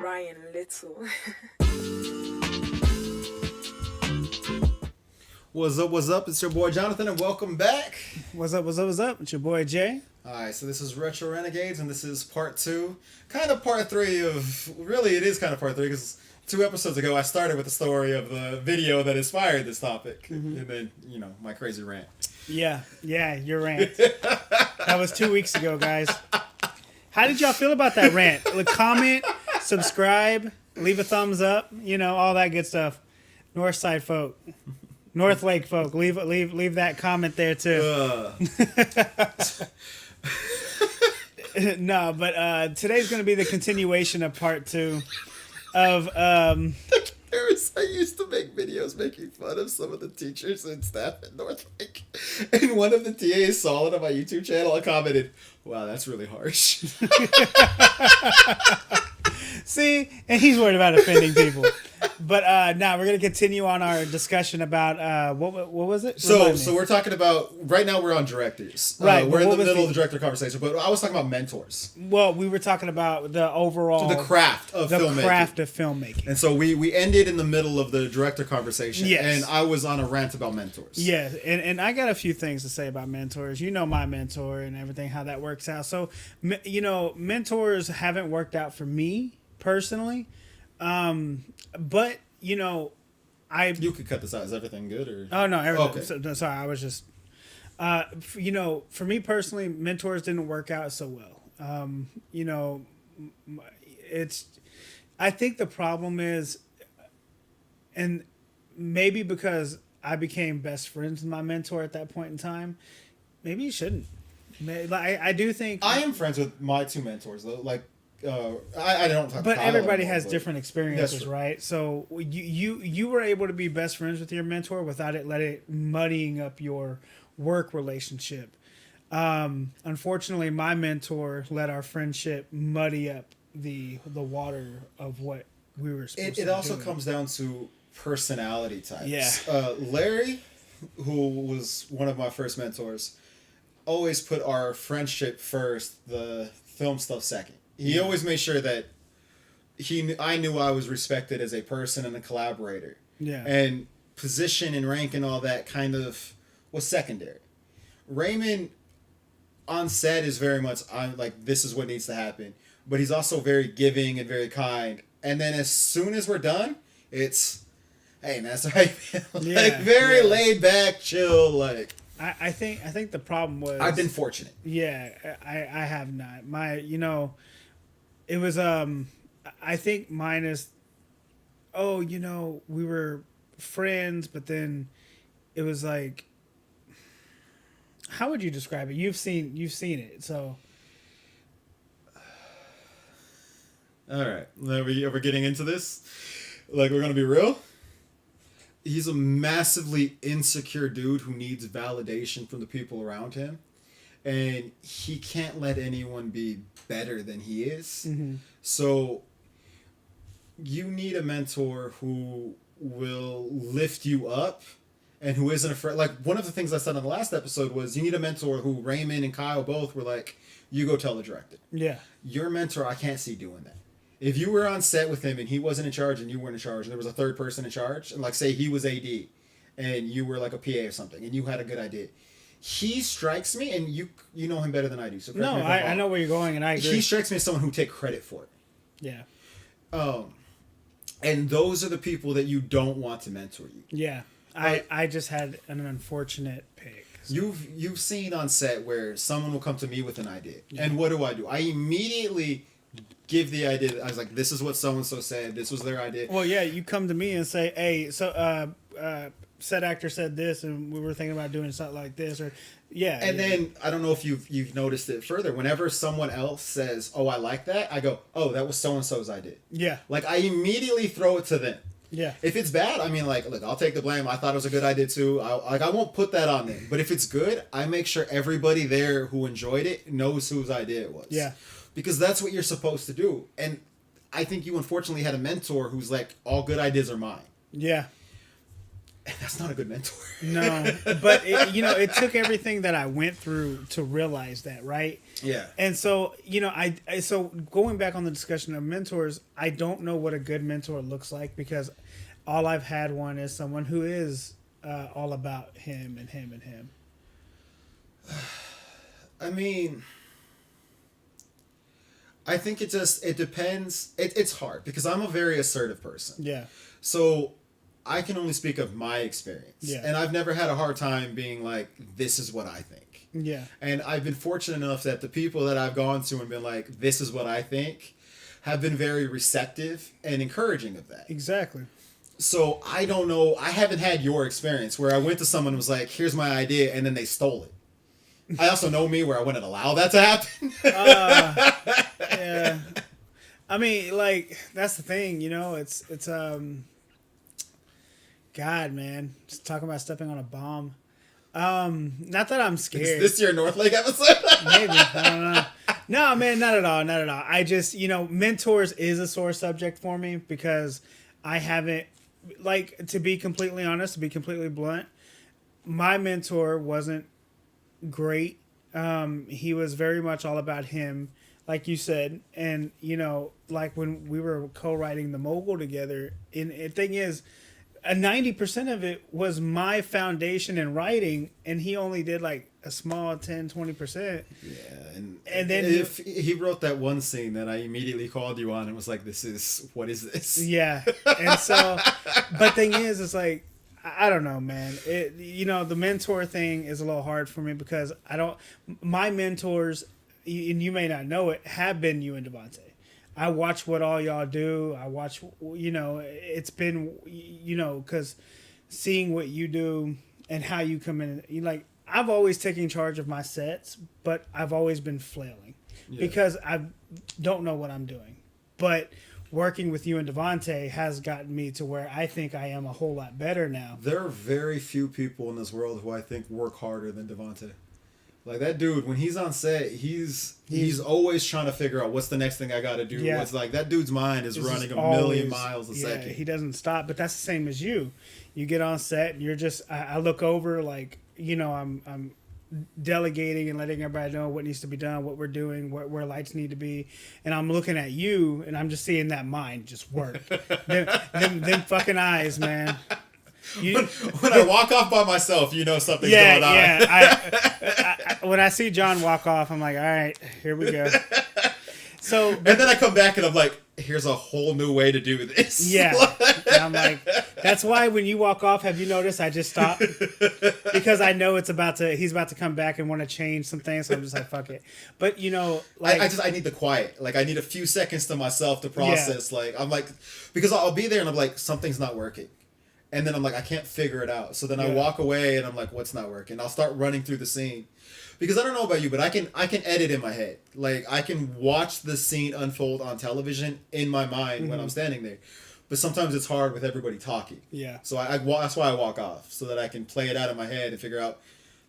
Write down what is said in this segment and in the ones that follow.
Ryan Little. What's up, what's up? It's your boy Jonathan and welcome back. What's up, what's up, what's up? It's your boy Jay. Alright, so this is Retro Renegades and this is part 2. Kind of part 3 of... Really, it is kind of part 3 because 2 episodes ago I started with the story of the video that inspired this topic. Mm-hmm. And then, you know, my crazy rant. Yeah, your rant. That was 2 weeks ago, guys. How did y'all feel about that rant? Comment, subscribe, leave a thumbs up, you know, all that good stuff. Northside folk. North Lake folk, leave that comment there too. No, but today's going to be the continuation of part 2 of I used to make videos making fun of some of the teachers and staff at Northlake. And one of the TAs saw it on my YouTube channel and commented, "Wow, that's really harsh." See, and he's worried about offending people. But now we're going to continue on our discussion about what was it? So we're talking about right now. We're on directors. Right, we're in the middle of the director conversation, but I was talking about mentors. Well, we were talking about the overall the craft of filmmaking. And so we ended in the middle of the director conversation. Yes. And I was on a rant about mentors. Yeah, and I got a few things to say about mentors. You know my mentor and everything, how that works out. So, you know, mentors haven't worked out for me personally. But, you know, You could cut this out. Is everything good? Or? Oh, no, everything. Okay. So, sorry, I was just... you know, for me personally, mentors didn't work out so well. You know, I think the problem is, and maybe because I became best friends with my mentor at that point in time, maybe you shouldn't. I do think... I am friends with my 2 mentors, though. Like, I don't talk. But Kyle everybody anymore, has different experiences, right? So you were able to be best friends with your mentor without it muddying up your work relationship. Unfortunately, my mentor let our friendship muddy up the water of what we were supposed to be. It also doing. comes down to personality types. Yeah. Larry, who was one of my first mentors, always put our friendship first, the film stuff second. He always made sure that I knew I was respected as a person and a collaborator. Yeah. And position and rank and all that kind of was secondary. Raymond on set is very much, I'm like, this is what needs to happen. But he's also very giving and very kind. And then as soon as we're done, it's, hey, man, that's how I feel. Like, very laid back, chill, like. I think the problem was... I've been fortunate. Yeah, I have not. It was, I think mine is, we were friends, but then it was like, how would you describe it? You've seen it, so. All right, are we getting into this? Like, we're going to be real? He's a massively insecure dude who needs validation from the people around him. And he can't let anyone be better than he is. Mm-hmm. So you need a mentor who will lift you up and who isn't afraid. Like, one of the things I said on the last episode was you need a mentor who Raymond and Kyle both were like, you go tell the director. Yeah. Your mentor, I can't see doing that. If you were on set with him and he wasn't in charge and you weren't in charge and there was a third person in charge, and like say he was AD and you were like a PA or something and you had a good idea, he strikes me, and you know him better than I do. So no, I know where you're going, and I agree. He strikes me as someone who take credit for it. Yeah. And those are the people that you don't want to mentor you. Yeah. I just had an unfortunate pick. So. You've seen on set where someone will come to me with an idea, and what do? I immediately give the idea. I was like, this is what so and so said. This was their idea. Well, yeah, you come to me and say, hey, so said actor said this, and we were thinking about doing something like this, or And then I don't know if you've noticed it further. Whenever someone else says, "Oh, I like that," I go, "Oh, that was so and so's idea." Yeah. Like, I immediately throw it to them. Yeah. If it's bad, I mean, like, look, I'll take the blame. I thought it was a good idea too. I won't put that on them. But if it's good, I make sure everybody there who enjoyed it knows whose idea it was. Yeah. Because that's what you're supposed to do. And I think you unfortunately had a mentor who's like, all good ideas are mine. Yeah. And that's not a good mentor. No, but it took everything that I went through to realize that, right? Yeah. And so, so going back on the discussion of mentors, I don't know what a good mentor looks like because all I've had one is someone who is all about him and him and him. I mean, I think it depends. It's hard because I'm a very assertive person. Yeah. So I can only speak of my experience. Yeah. And I've never had a hard time being like, this is what I think. Yeah. And I've been fortunate enough that the people that I've gone to and been like, this is what I think, have been very receptive and encouraging of that. Exactly. So I don't know. I haven't had your experience where I went to someone and was like, here's my idea, and then they stole it. I also know me where I wouldn't allow that to happen. Yeah. I mean, like, that's the thing, it's God, man, just talking about stepping on a bomb. Not that I'm scared. Is this your North Lake episode? Maybe. I don't know. No, man, not at all. Not at all. I just, mentors is a sore subject for me because I haven't, like, to be completely honest, to be completely blunt, my mentor wasn't great. He was very much all about him, like you said. And, like when we were co-writing The Mogul together, and the thing is, 90% of it was my foundation in writing, and he only did like a small 10-20%. Yeah, and then if he wrote that one scene that I immediately called you on and was like, what is this? Yeah. And so, but thing is, it's like, I don't know, man. The mentor thing is a little hard for me because my mentors, and you may not know it, have been you and Devontae. I watch what all y'all do. I watch, it's been, because seeing what you do and how you come in, I've always taken charge of my sets, but I've always been flailing because I don't know what I'm doing. But working with you and Devontae has gotten me to where I think I am a whole lot better now. There are very few people in this world who I think work harder than Devontae. Like that dude, when he's on set, he's always trying to figure out what's the next thing I got to do. Yeah. What's like that dude's mind is running a million miles a second. He doesn't stop. But that's the same as you. You get on set and you're just. I look over like I'm delegating and letting everybody know what needs to be done, what we're doing, where lights need to be, and I'm looking at you and I'm just seeing that mind just work. them fucking eyes, man. When I walk off by myself, something's going on. Yeah. When I see John walk off, I'm like, all right, here we go. So, and then I come back and I'm like, here's a whole new way to do this. Yeah. And I'm like, that's why when you walk off, have you noticed I just stop? Because I know he's about to come back and want to change some things. So I'm just like, fuck it. But I need the quiet. Like I need a few seconds to myself to process. Yeah. Like I'm like, because I'll be there and I'm like, something's not working. And then I'm like, I can't figure it out. So then I walk away and I'm like, what's not working? I'll start running through the scene. Because I don't know about you, but I can edit in my head. Like I can watch the scene unfold on television in my mind when I'm standing there. But sometimes it's hard with everybody talking. Yeah. So that's why I walk off, so that I can play it out in my head and figure out,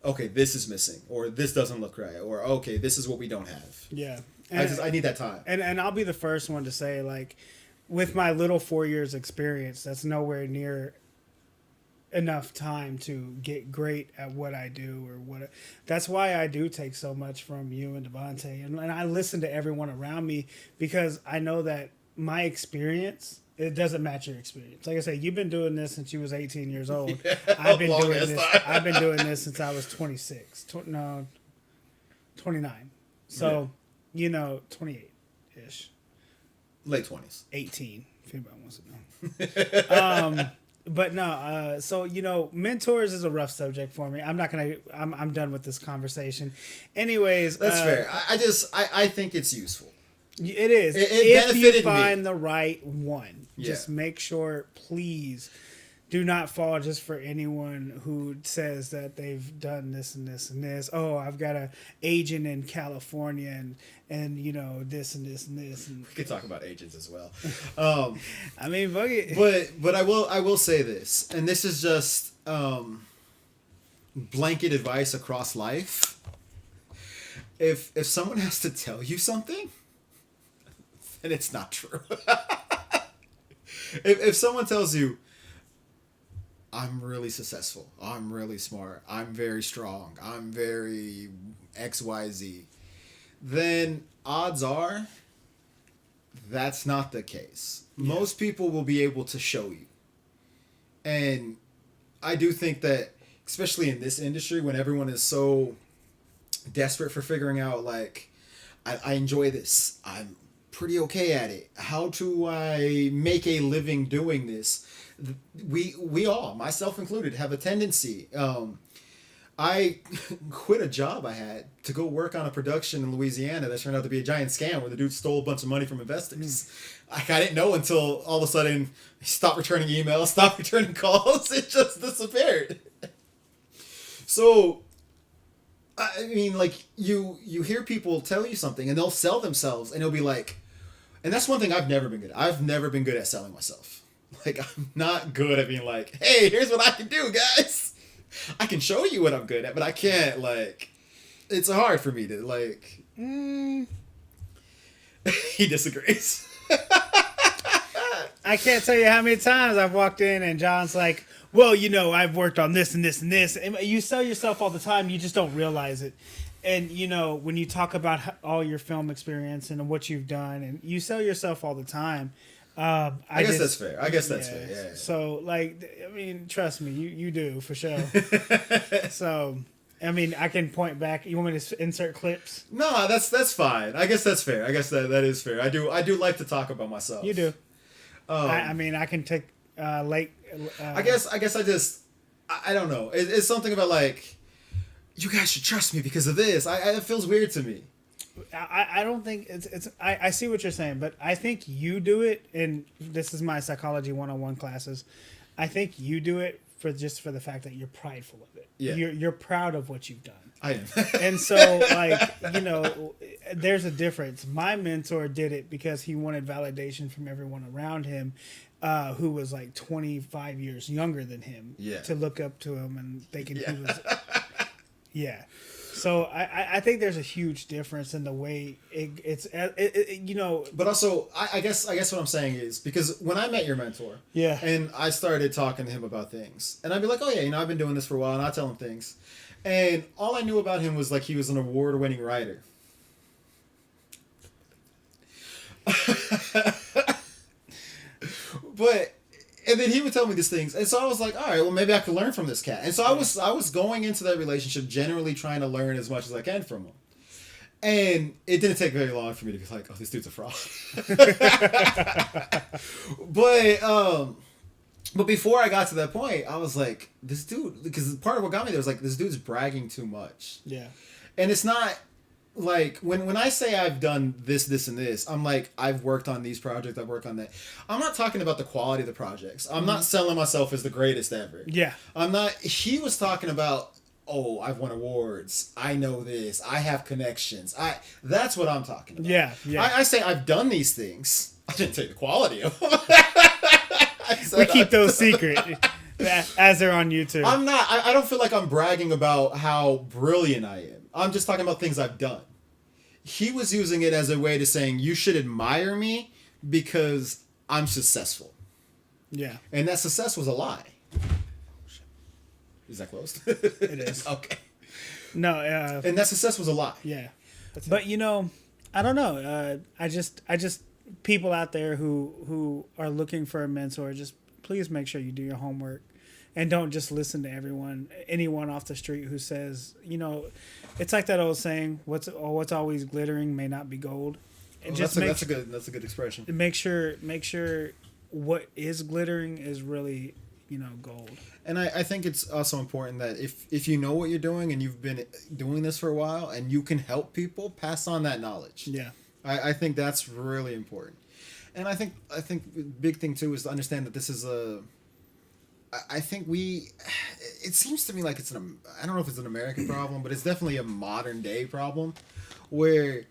okay, this is missing, or this doesn't look right, or okay, this is what we don't have. Yeah. I need that time. And I'll be the first one to say, like, with my little 4 years experience, that's nowhere near enough time to get great at what I do that's why I do take so much from you and Devontae, and I listen to everyone around me because I know that my experience, it doesn't match your experience. Like I said, you've been doing this since you was 18 years old. I've been doing this since I was 26. 29. So, 28-ish. Late 20s. 18, if anybody wants to know. But no, so mentors is a rough subject for me. I'm done with this conversation. Anyways, that's fair. I think it's useful. It is. If you find the right one, just make sure, please, do not fall just for anyone who says that they've done this and this and this. Oh, I've got an agent in California and this and this and this. And we could talk about agents as well. I mean, but I will say this, and this is just blanket advice across life. If someone has to tell you something, then it's not true. If someone tells you, I'm really successful. I'm really smart. I'm very strong. I'm very XYZ. Then odds are that's not the case. Yeah. Most people will be able to show you. And I do think that, especially in this industry, when everyone is so desperate for figuring out, like, I enjoy this. I'm pretty okay at it. How do I make a living doing this? We all, myself included, have a tendency. I quit a job I had to go work on a production in Louisiana that turned out to be a giant scam where the dude stole a bunch of money from investors. I didn't know until all of a sudden he stopped returning emails, stopped returning calls. It just disappeared. So, I mean, like, you hear people tell you something and they'll sell themselves and it'll be like, and that's one thing I've never been good at. I've never been good at selling myself. Like, I'm not good at being like, hey, here's what I can do, guys. I can show you what I'm good at, but I can't, like, it's hard for me to, like, he disagrees. I can't tell you how many times I've walked in and John's like, well, you know, I've worked on this and this and this. And you sell yourself all the time. You just don't realize it. And, you know, when you talk about all your film experience and what you've done, and you sell yourself all the time. I guess that's fair. Fair. Yeah. So, like, I mean, trust me, you do for sure. So, I mean, I can point back. You want me to insert clips? No, that's fine. I guess that's fair. I guess that is fair. I do like to talk about myself. You do. I mean, I can take late. I guess I don't know. It's something about, like, you guys should trust me because of this. It feels weird to me. I don't think it's I see what you're saying, but I think you do it, and this is my psychology 101 classes. I think you do it for the fact that you're prideful of it. Yeah. You're proud of what you've done. I am. And so, like, you know, there's a difference. My mentor did it because he wanted validation from everyone around him, who was like 25 years younger than him, to look up to him and thinking he was. Yeah. So I think there's a huge difference in the way it's you know. But also, I guess what I'm saying is, because when I met your mentor, and I started talking to him about things, and I'd be like, oh yeah, you know, I've been doing this for a while, and I tell him things, and all I knew about him was, like, he was an award-winning writer. But. And then he would tell me these things, and so I was like, all right, well, maybe I could learn from this cat. And so I was going into that relationship generally trying to learn as much as I can from him. And it didn't take very long for me to be like, oh, this dude's a fraud. But before I got to that point, I was like, this dude, because part of what got me there was like, this dude's bragging too much. Yeah. And it's not. Like, when I say I've done this, and this, I'm like, I've worked on these projects, I've worked on that. I'm not talking about the quality of the projects. I'm not selling myself as the greatest ever. Yeah. I'm not. He was talking about, oh, I've won awards. I know this. I have connections. That's what I'm talking about. Yeah, yeah. I say I've done these things. I didn't say the quality of them. We keep those secret as they're on YouTube. I'm not. I don't feel like I'm bragging about how brilliant I am. I'm just talking about things I've done. He was using it as a way to saying, you should admire me because I'm successful. Yeah. And that success was a lie. Is that closed? It is. Okay. No. And that success was a lie. Yeah. But, you know, I don't know. I just people out there who are looking for a mentor, just please make sure you do your homework. And don't just listen to anyone off the street who says, you know, it's like that old saying, what's always glittering may not be gold. And that's a good expression. Make sure what is glittering is really, you know, gold. And I think it's also important that if you know what you're doing and you've been doing this for a while and you can help people, pass on that knowledge. Yeah. I think that's really important. And I think the big thing too is to understand that this is it seems to me like I don't know if it's an American problem, but it's definitely a modern day problem where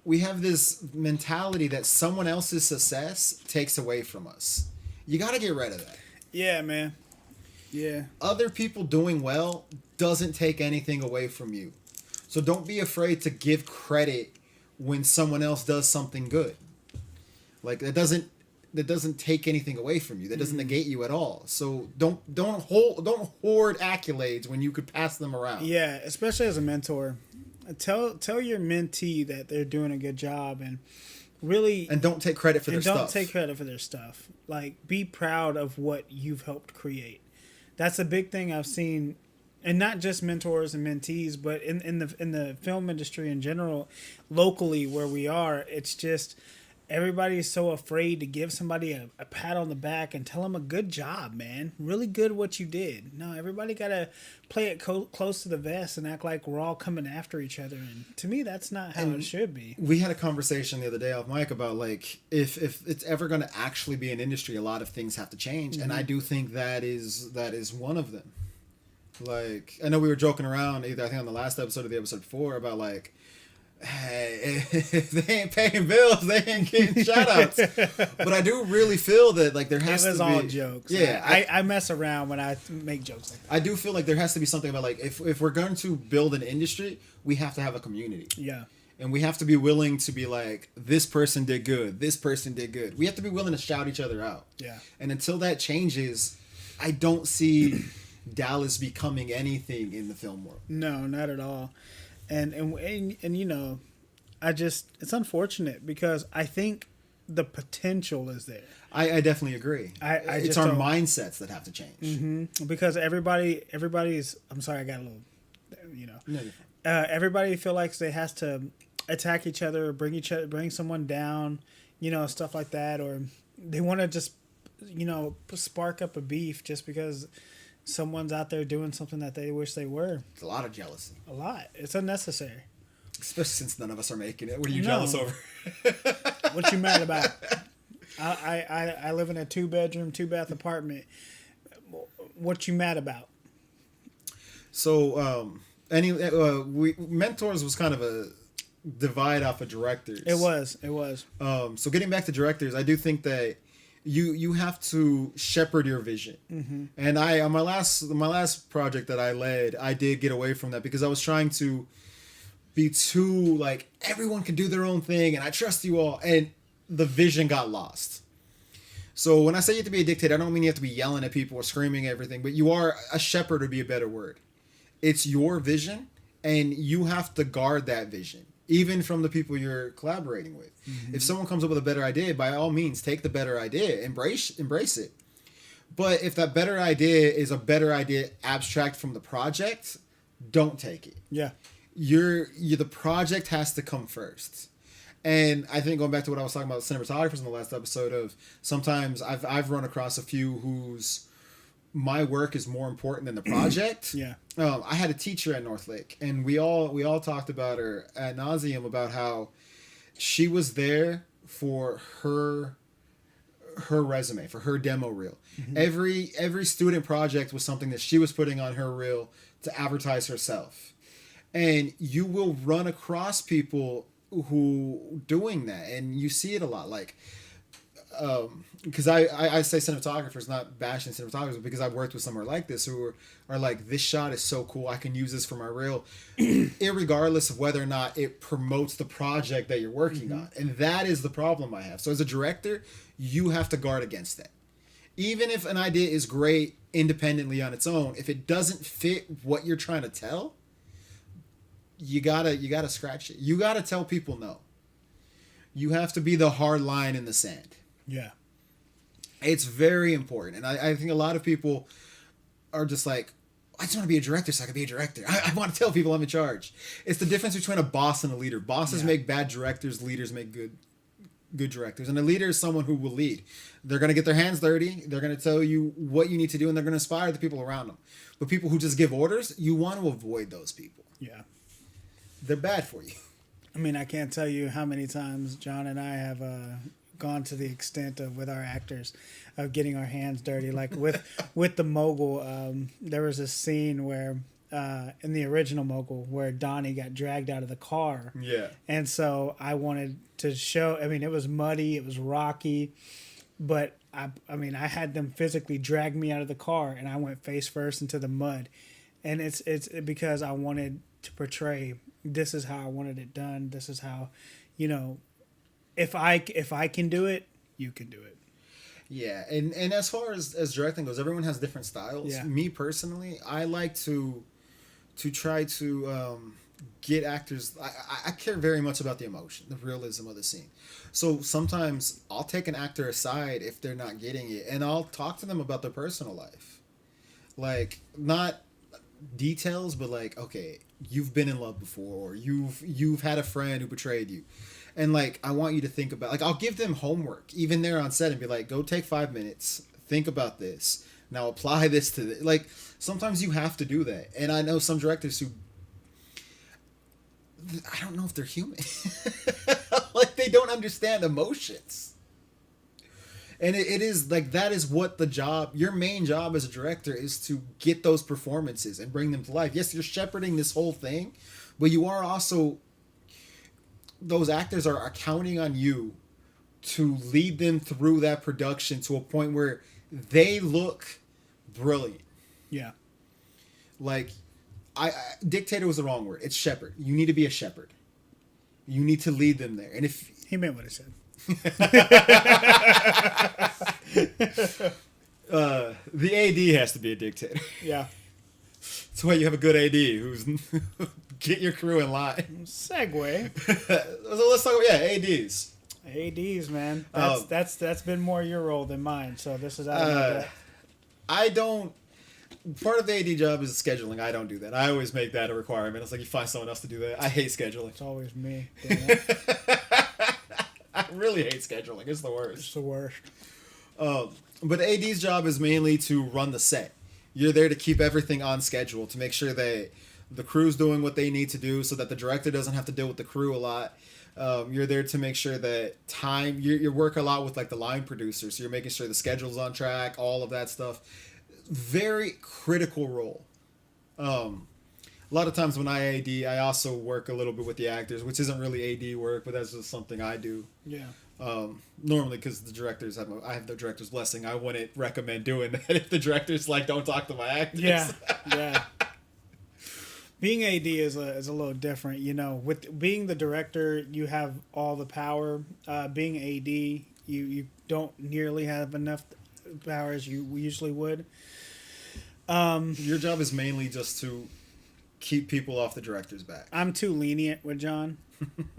we have this mentality that someone else's success takes away from us. You got to get rid of that. Yeah, man. Yeah. Other people doing well doesn't take anything away from you. So don't be afraid to give credit when someone else does something good. Like, it doesn't take anything away from you. That doesn't negate you at all. So don't hoard accolades when you could pass them around. Yeah, especially as a mentor. Tell your mentee that they're doing a good job, and really, and don't take credit for their stuff. Don't take credit for their stuff. Like, be proud of what you've helped create. That's a big thing I've seen, and not just mentors and mentees, but in the film industry in general, locally where we are, it's just everybody is so afraid to give somebody a pat on the back and tell them a good job, man. Really good what you did. No, everybody got to play it close to the vest and act like we're all coming after each other. And to me, that's not how it should be. We had a conversation the other day off mic about, like, if it's ever going to actually be an industry, a lot of things have to change. Mm-hmm. And I do think that is one of them. Like, I know we were joking around, either I think on the last episode or the episode before, about, like, hey, if they ain't paying bills, they ain't getting shout outs. But I do really feel that, like, there has to be... It was all jokes. Yeah. I mess around when I make jokes like that. I do feel like there has to be something about, like, if we're going to build an industry, we have to have a community. Yeah. And we have to be willing to be like, this person did good, this person did good. We have to be willing to shout each other out. Yeah. And until that changes, I don't see Dallas becoming anything in the film world. No, not at all. And you know, it's unfortunate because I think the potential is there. I definitely agree. It's our mindsets that have to change. Mm-hmm. Because everybody's. I'm sorry, I got a little. You know, no, everybody feel like they has to attack each other, or bring someone down, you know, stuff like that, or they want to just, you know, spark up a beef just because someone's out there doing something that they wish they were. It's a lot of jealousy. A lot. It's unnecessary. Especially since none of us are making it. What are you jealous over? What you mad about? I live in a 2-bedroom, 2-bath apartment. What you mad about? So, mentors was kind of a divide off of directors. It was. So getting back to directors, I do think that you have to shepherd your vision. Mm-hmm. And on my last project that I led, I did get away from that because I was trying to be too, like, everyone can do their own thing and I trust you all, and the vision got lost. So when I say you have to be a dictator, I don't mean you have to be yelling at people or screaming everything, but you are a shepherd, would be a better word. It's your vision and you have to guard that vision, even from the people you're collaborating with. Mm-hmm. If someone comes up with a better idea, by all means, take the better idea, embrace it. But if that better idea is a better idea abstract from the project, don't take it. Yeah. The project has to come first. And I think going back to what I was talking about cinematographers in the last episode, of sometimes I've run across a few whose my work is more important than the project. Yeah. I had a teacher at Northlake, and we all talked about her ad nauseum about how she was there for her resume, for her demo reel. Mm-hmm. Every student project was something that she was putting on her reel to advertise herself. And you will run across people who doing that, and you see it a lot. Like, because I say cinematographers, not bashing cinematographers, because I've worked with somewhere like this who are like, this shot is so cool, I can use this for my reel, irregardless of whether or not it promotes the project that you're working mm-hmm. on. And that is the problem I have. So as a director, you have to guard against that. Even if an idea is great independently on its own, if it doesn't fit what you're trying to tell, you gotta scratch it. You gotta tell people no. You have to be the hard line in the sand. Yeah. It's very important. And I think a lot of people are just like, I just want to be a director so I can be a director. I want to tell people I'm in charge. It's the difference between a boss and a leader. Bosses make bad directors. Leaders make good directors. And a leader is someone who will lead. They're going to get their hands dirty. They're going to tell you what you need to do, and they're going to inspire the people around them. But people who just give orders, you want to avoid those people. Yeah. They're bad for you. I mean, I can't tell you how many times John and I have gone to the extent of, with our actors, of getting our hands dirty. Like with the Mogul, there was a scene where in the original Mogul where Donnie got dragged out of the car. Yeah. And so I wanted to show. I mean, it was muddy, it was rocky, but I had them physically drag me out of the car, and I went face first into the mud, and it's because I wanted to portray. This is how I wanted it done. This is how, if I can do it, you can do it. Yeah, and as far as directing goes, everyone has different styles. Yeah. Me personally, I like to try to get actors. I care very much about the emotion, the realism of the scene. So sometimes I'll take an actor aside if they're not getting it, and I'll talk to them about their personal life, like not details, but like, okay, you've been in love before, or you've had a friend who betrayed you, and like I want you to think about, like, I'll give them homework even there on set and be like, go take 5 minutes, think about this, now apply this to like sometimes you have to do that. And I know some directors who, I don't know if they're human. Like they don't understand emotions. And it is like, that is what the job, your main job as a director is, to get those performances and bring them to life. Yes, you're shepherding this whole thing, but you are also, those actors are counting on you to lead them through that production to a point where they look brilliant. Yeah. Like, I dictator was the wrong word. It's shepherd. You need to be a shepherd. You need to lead them there. And if He meant what he said. the AD has to be a dictator. Yeah. That's why you have a good AD who's get your crew in line. Segue. So let's talk about ADs. ADs, man. That's been more your role than mine. So this is out of my depth. I don't. Part of the AD job is scheduling. I don't do that. I always make that a requirement. It's like, you find someone else to do that. I hate scheduling. It's always me. Damn it. I really hate scheduling. It's the worst. It's the worst. But AD's job is mainly to run the set. You're there to keep everything on schedule, to make sure that the crew's doing what they need to do, so that the director doesn't have to deal with the crew a lot. You're there to make sure that time, you work a lot with like the line producers. So you're making sure the schedule's on track, all of that stuff. Very critical role. A lot of times when I AD, I also work a little bit with the actors, which isn't really AD work, but that's just something I do. Yeah. Normally, because the directors I have the director's blessing. I wouldn't recommend doing that if the director's like, don't talk to my actors. Yeah. Yeah. Being AD is a little different, you know. With being the director, you have all the power. Being AD, you don't nearly have enough power as you usually would. Your job is mainly just to keep people off the director's back. I'm too lenient with John. Yeah,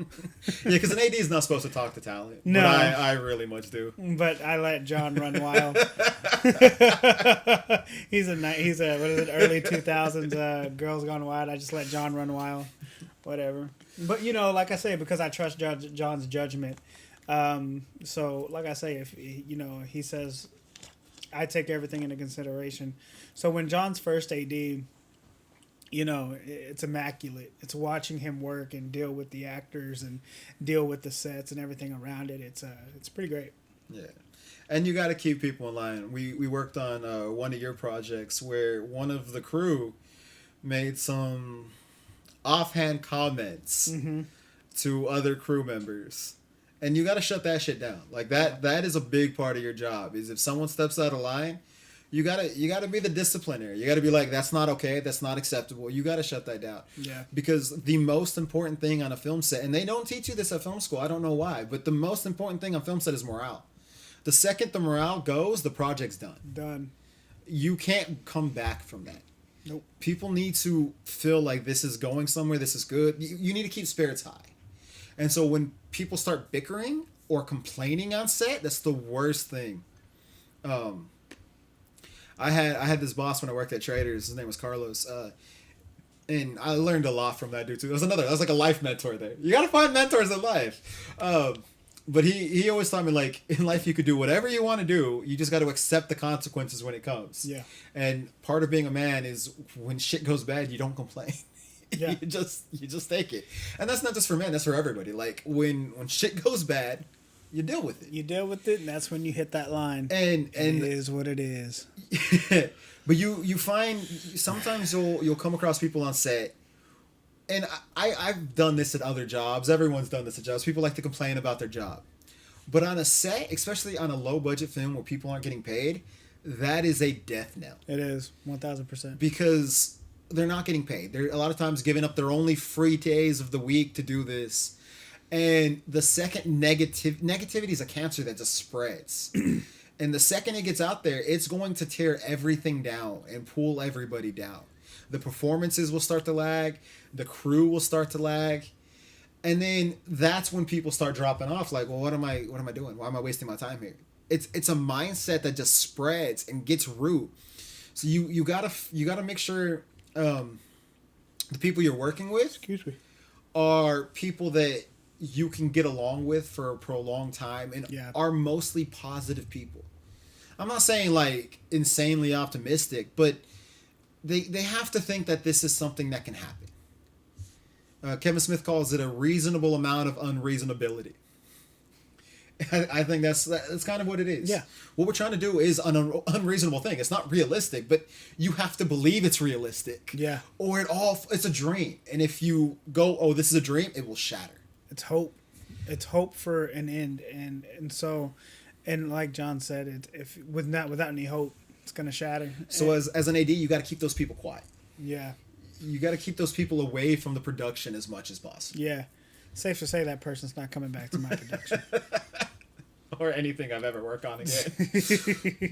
because an AD is not supposed to talk to talent. No. But I really much do. But I let John run wild. he's a what is it, early 2000s Girls Gone Wild. I just let John run wild. Whatever. But, you know, like I say, because I trust John's judgment. So, like I say, if, you know, he says, I take everything into consideration. So when John's first AD, you know, it's immaculate. It's watching him work and deal with the actors and deal with the sets and everything around it. It's pretty great. Yeah. And you got to keep people in line. We worked on one of your projects where one of the crew made some offhand comments to other crew members. And you got to shut that shit down. Like that is a big part of your job. Is if someone steps out of line, you gotta be the disciplinary. You gotta be like, that's not okay, that's not acceptable. You gotta shut that down. Yeah. Because the most important thing on a film set, and they don't teach you this at film school, I don't know why, but the most important thing on film set is morale. The second the morale goes, the project's done. Done. You can't come back from that. Nope. People need to feel like this is going somewhere, this is good. You need to keep spirits high. And so when people start bickering or complaining on set, that's the worst thing. I had this boss when I worked at Traders. His name was Carlos. And I learned a lot from that dude too. That was like a life mentor there. You gotta find mentors in life. But he always taught me, like, in life you could do whatever you want to do. You just got to accept the consequences when it comes. Yeah. And part of being a man is when shit goes bad, you don't complain. Yeah. you just take it. And that's not just for men, that's for everybody. Like when shit goes bad, you deal with it. You deal with it, and that's when you hit that line. And it is what it is. But you find sometimes you'll come across people on set, and I've done this at other jobs. Everyone's done this at jobs. People like to complain about their job. But on a set, especially on a low budget film where people aren't getting paid, that is a death knell. It is 1,000%. Because they're not getting paid. They're a lot of times giving up their only free days of the week to do this. And the second negativity is a cancer that just spreads. And the second it gets out there, it's going to tear everything down and pull everybody down. The performances will start to lag. The crew will start to lag. And then that's when people start dropping off. Like, well, what am I doing? Why am I wasting my time here? It's a mindset that just spreads and gets root. So you gotta make sure the people you're working with, excuse me, are people that you can get along with for a prolonged time and are mostly positive people. I'm not saying like insanely optimistic, but they have to think that this is something that can happen. Kevin Smith calls it a reasonable amount of unreasonability. I think that's kind of what it is. Yeah. What we're trying to do is an unreasonable thing. It's not realistic, but you have to believe it's realistic. Yeah. Or it's a dream. And if you go, oh, this is a dream, it will shatter. It's hope. It's hope for an end, and so, and like John said, if without any hope, it's gonna shatter. So as an AD, you got to keep those people quiet. Yeah. You got to keep those people away from the production as much as possible. Yeah. Safe to say that person's not coming back to my production. Or anything I've ever worked on again.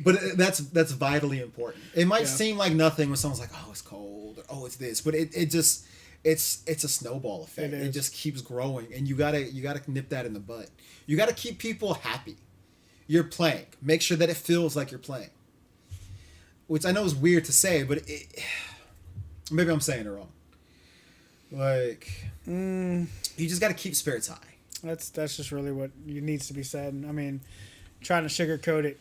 But that's vitally important. It might seem like nothing when someone's like, oh, it's cold, or oh, it's this, but it just it's a snowball effect. It just keeps growing, and you gotta nip that in the bud. You gotta keep people happy. You're playing. Make sure that it feels like you're playing. Which I know is weird to say, but maybe I'm saying it wrong. Like, you just gotta keep spirits high. That's just really what needs to be said. I mean, trying to sugarcoat it,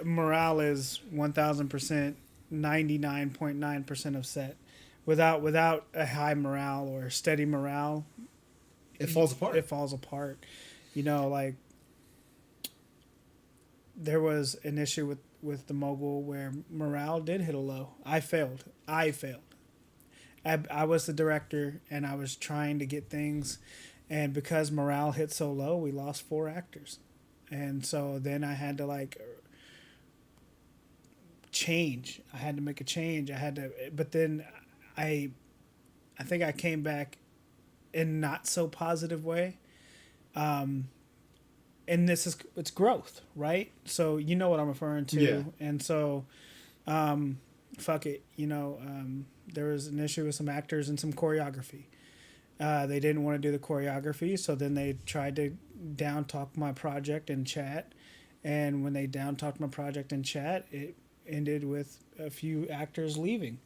morale is 1,000%, 99.9% of set. Without a high morale or steady morale, it falls apart. It falls apart. You know, like there was an issue with the mogul where morale did hit a low. I failed. I was the director, and I was trying to get things. And because morale hit so low, we lost 4 actors. And so then I had to change. I had to make a change. But then I think I came back in not so positive way. And it's growth, right? So you know what I'm referring to. Yeah. And so, fuck it. There was an issue with some actors and some choreography. They didn't want to do the choreography, so then they tried to down talk my project in chat. And when they down talked my project in chat, it ended with a few actors leaving.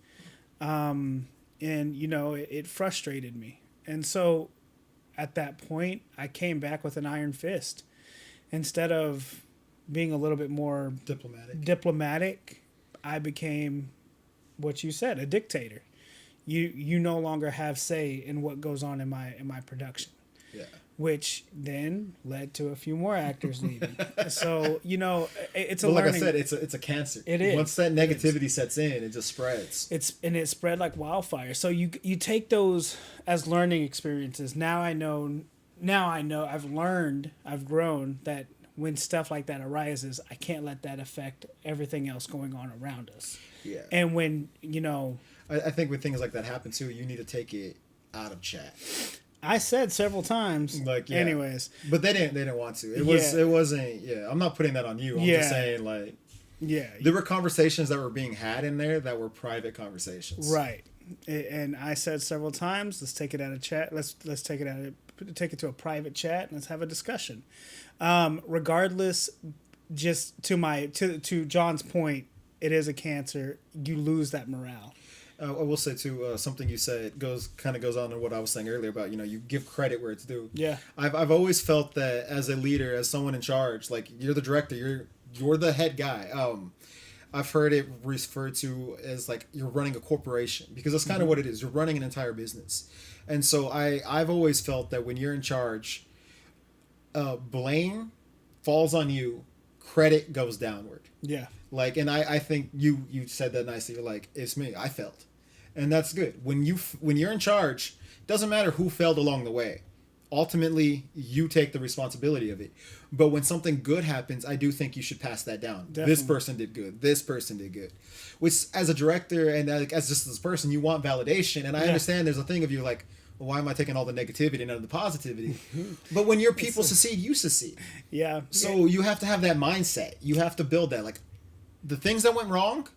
And, it frustrated me. And so at that point, I came back with an iron fist. Instead of being a little bit more diplomatic, I became what you said, a dictator. You no longer have say in what goes on in my production. Yeah. Which then led to a few more actors leaving. So, it's a learning. Like I said, it's a cancer. It is. Once that negativity sets in, it just spreads. It spread like wildfire. So you take those as learning experiences. Now I know, I've learned, I've grown that when stuff like that arises, I can't let that affect everything else going on around us. Yeah. And when, I think when things like that happen too, you need to take it out of chat. I said several times. Anyways, but they didn't want to. It wasn't. Yeah, I'm not putting that on you. I'm just saying there were conversations that were being had in there that were private conversations. Right. And I said several times, let's take it out of chat. Let's take it to a private chat and let's have a discussion. Regardless, just to John's point, it is a cancer. You lose that morale. I will say too, something you said goes on to what I was saying earlier about, you give credit where it's due. Yeah. I've always felt that as a leader, as someone in charge, like you're the director, you're the head guy. I've heard it referred to as like you're running a corporation, because that's kind of what it is. You're running an entire business. And so I've always felt that when you're in charge, blame falls on you, credit goes downward. Yeah. And I think you said that nicely. You're like, it's me. I failed. And that's good. When you're in charge, doesn't matter who failed along the way. Ultimately, you take the responsibility of it. But when something good happens, I do think you should pass that down. Definitely. This person did good. This person did good. Which, as a director and as just this person, you want validation. And I understand there's a thing of you like, why am I taking all the negativity and none of the positivity? But when your people succeed, you succeed. Yeah. So you have to have that mindset. You have to build that. Like, the things that went wrong,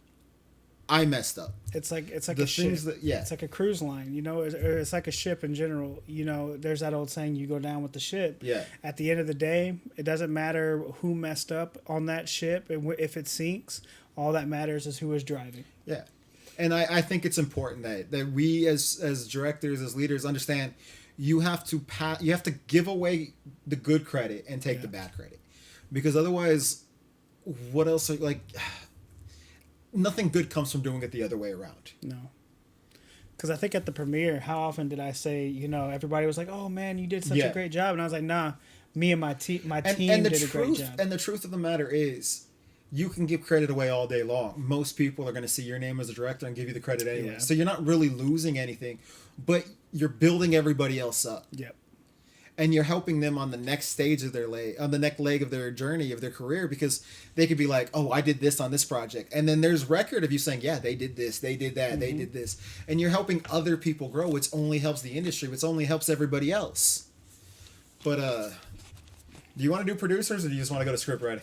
I messed up. It's like The a ship. things that- yeah. It's like a cruise line, you know, or it's like a ship in general. You know, there's that old saying, you go down with the ship. Yeah. At the end of the day, it doesn't matter who messed up on that ship. If it sinks, all that matters is who is driving. Yeah. And I think it's important that we as directors, as leaders, understand you have to give away the good credit and take the bad credit. Because otherwise, what else are, like, nothing good comes from doing it the other way around. No. Because I think at the premiere, how often did I say, you know, everybody was like, "Oh man, you did such a great job," and I was like, "Nah, me and my team did a great job." And the truth of the matter is, you can give credit away all day long. Most people are going to see your name as a director and give you the credit anyway. Yeah. So you're not really losing anything, but you're building everybody else up. Yep. And you're helping them on the next stage of on the next leg of their journey, of their career, because they could be like, "Oh, I did this on this project." And then there's record of you saying, "Yeah, they did this, they did that, they did this." And you're helping other people grow, which only helps the industry, which only helps everybody else. But, do you want to do producers, or do you just want to go to script writing?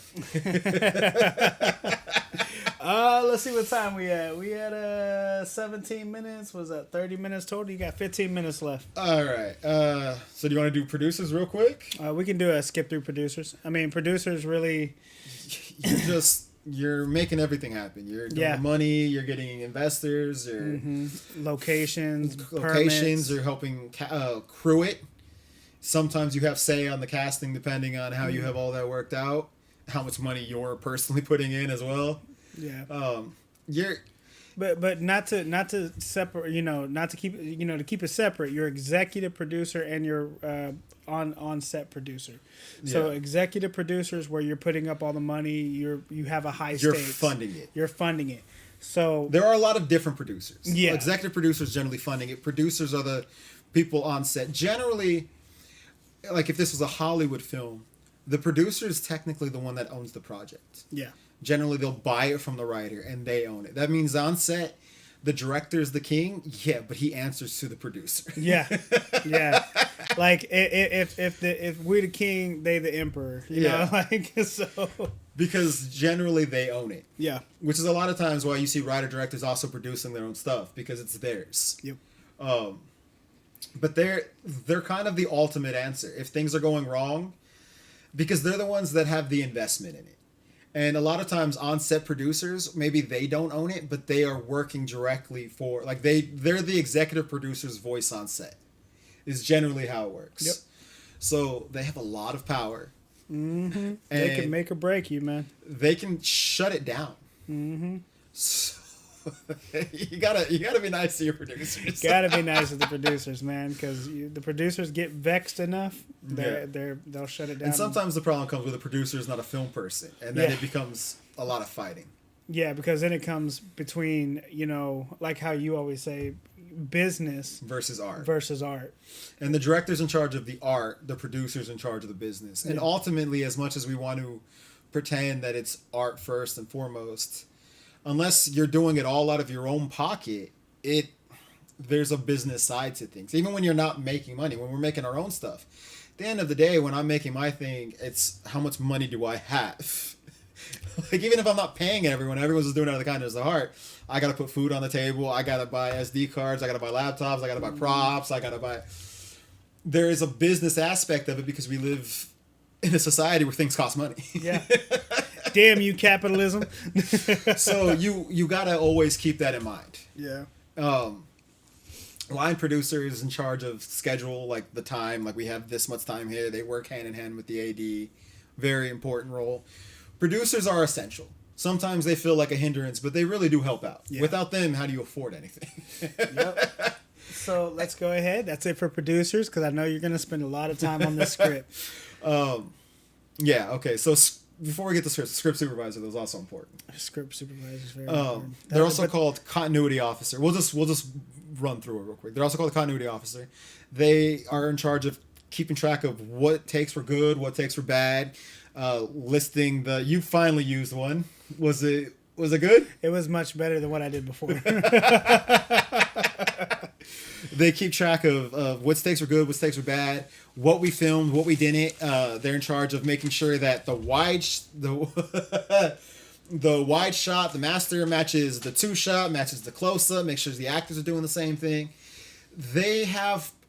Let's see what time we at. We at 17 minutes. Was that 30 minutes total? You got 15 minutes left. All right. So do you want to do producers real quick? We can do a skip through producers. I mean, producers really. You're making everything happen. You're doing money. You're getting investors. You're locations. Permits. You're helping crew it. Sometimes you have say on the casting, depending on how you have all that worked out. How much money you're personally putting in as well. Yeah. But not to separate, not to keep, to keep it separate. You're executive producer and you're on set producer. So executive producers, where you're putting up all the money, you have a high stakes. You're funding it. So there are a lot of different producers. Yeah. Executive producers generally funding it. Producers are the people on set. Generally, like if this was a Hollywood film, the producer is technically the one that owns the project. Yeah. Generally, they'll buy it from the writer and they own it. That means on set, the director is the king. Yeah, but he answers to the producer. Yeah, yeah. Like if we're the king, they the emperor. You know, like so. Because generally they own it. Yeah. Which is a lot of times why you see writer directors also producing their own stuff, because it's theirs. Yep. But they're kind of the ultimate answer if things are going wrong, because they're the ones that have the investment in it. And a lot of times on-set producers, maybe they don't own it, but they are working directly for, like, they're the executive producer's voice on set, is generally how it works. Yep. So they have a lot of power. Mm-hmm. They can make or break you, man. They can shut it down. Mm-hmm. So you gotta be nice to your producers. Gotta be nice to the producers, man, because the producers get vexed enough, they'll shut it down. And sometimes the problem comes with the producer is not a film person, and then it becomes a lot of fighting. Yeah, because then it comes between, like how you always say, business versus art. And the director's in charge of the art, the producer's in charge of the business. And ultimately, as much as we want to pretend that it's art first and foremost, unless you're doing it all out of your own pocket, there's a business side to things. Even when you're not making money, when we're making our own stuff. At the end of the day, when I'm making my thing, it's how much money do I have? Like, even if I'm not paying everyone's just doing it out of the kindness of the heart. I got to put food on the table. I got to buy SD cards. I got to buy laptops. I got to buy props. I got to buy... There is a business aspect of it because we live in a society where things cost money. Yeah. Damn you, capitalism. So you gotta always keep that in mind. Yeah. Line producer is in charge of schedule, like the time, like we have this much time here. They work hand in hand with the AD. Very important role. Producers are essential. Sometimes they feel like a hindrance, but they really do help out. Yeah. Without them, how do you afford anything? Yep. So let's go ahead. That's it for producers, because I know you're going to spend a lot of time on this script. Yeah, okay. So before we get to script supervisor, that was also important. Script supervisor is very important. They're also called continuity officer. We'll just run through it real quick. They're also called the continuity officer. They are in charge of keeping track of what takes for good, what takes for bad, listing the... You finally used one. Was it good? It was much better than what I did before. They keep track of what stakes were good, what stakes were bad, what we filmed, what we didn't. They're in charge of making sure that the the wide shot, the master matches the two shot, matches the close up, make sure the actors are doing the same thing.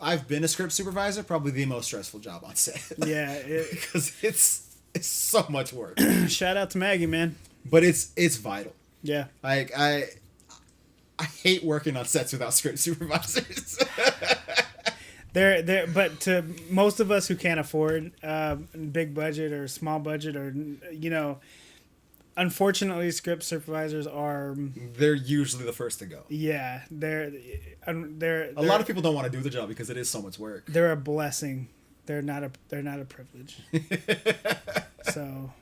I've been a script supervisor, probably the most stressful job on set. Yeah, because it's so much work. Shout out to Maggie, man. But it's vital. Yeah. Like I hate working on sets without script supervisors. But to most of us who can't afford big budget or small budget or unfortunately, script supervisors they're usually the first to go. Yeah, they're a lot of people don't want to do the job because it is so much work. They're a blessing. They're not a privilege. So,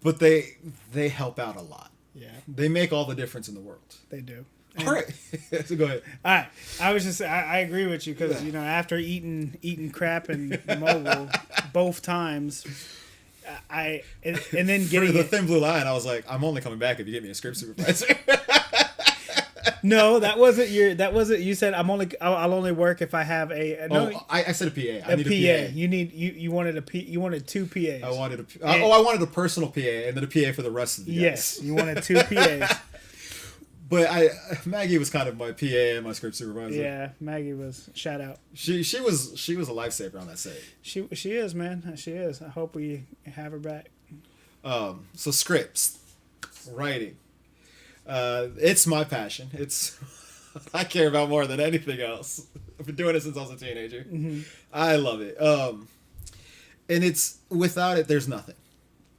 But they help out a lot. Yeah. They make all the difference in the world. They do. All right. So go ahead. All right. I agree with you because, after eating crap and mobile both times, and then getting for the Thin Blue Line, I was like, I'm only coming back if you get me a script supervisor. No, that wasn't you said I'll only work if I have a no. I said a PA. I need a PA. You wanted two PAs. I wanted a personal PA and then a PA for the rest of the guys. Yes, you wanted two PAs. But Maggie was kind of my PA and my script supervisor. Yeah, Maggie was shout out. She was a lifesaver on that set. She is, man. She is. I hope we have her back. So scripts, writing. It's my passion. It's I care about more than anything else. I've been doing it since I was a teenager. Mm-hmm. I love it. And it's without it, there's nothing.